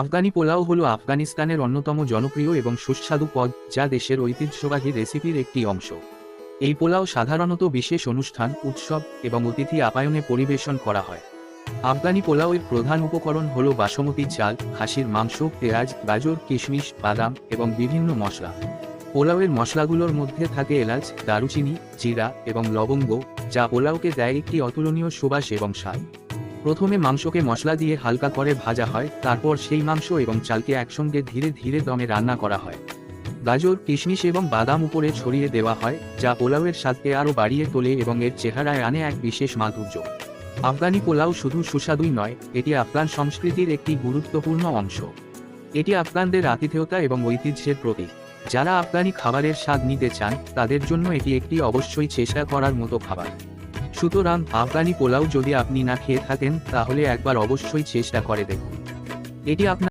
আফগানি পোলাও হলো আফগানিস্তানের অন্যতম জনপ্রিয় এবং সুস্বাদু পদ, যা দেশের ঐতিহ্যবাহী রেসিপির একটি অংশ। এই পোলাও সাধারণত বিশেষ অনুষ্ঠান, উৎসব এবং অতিথি আপ্যায়নে পরিবেশন করা হয়। আফগানি পোলাওয়ের প্রধান উপকরণ হল বাসমতি চাল, খাসির মাংস, পেঁয়াজ, গাজর, কিশমিশ, বাদাম এবং বিভিন্ন মশলা। পোলাওয়ের মশলাগুলোর মধ্যে থাকে এলাচ, দারুচিনি, জিরা এবং লবঙ্গ, যা পোলাওকে দেয় একটি অতুলনীয় সুবাস এবং স্বাদ। প্রথমে মাংসকে মশলা দিয়ে হালকা করে ভাজা হয়, তারপর সেই মাংস এবং চালকে একসঙ্গে ধীরে ধীরে দমে রান্না করা হয়। গাজর, কিশমিশ এবং বাদাম উপরে ছড়িয়ে দেওয়া হয়, যা পোলাওয়ের স্বাদকে আরও বাড়িয়ে তোলে এবং এর চেহারায় আনে এক বিশেষ মাধুর্য। আফগানি পোলাও শুধু সুস্বাদুই নয়, এটি আফগান সংস্কৃতির একটি গুরুত্বপূর্ণ অংশ। এটি আফগানদের আতিথেয়তা এবং ঐতিহ্যের প্রতীক। যারা আফগানি খাবারের স্বাদ নিতে চান, তাদের জন্য এটি একটি অবশ্যই চেষ্টা করার মতো খাবার। সুতরাং আফগানি পোলাও যদি আপনি না খেয়ে থাকেন, তাহলে একবার অবশ্যই চেষ্টা করে দেখুন। এটি আপনার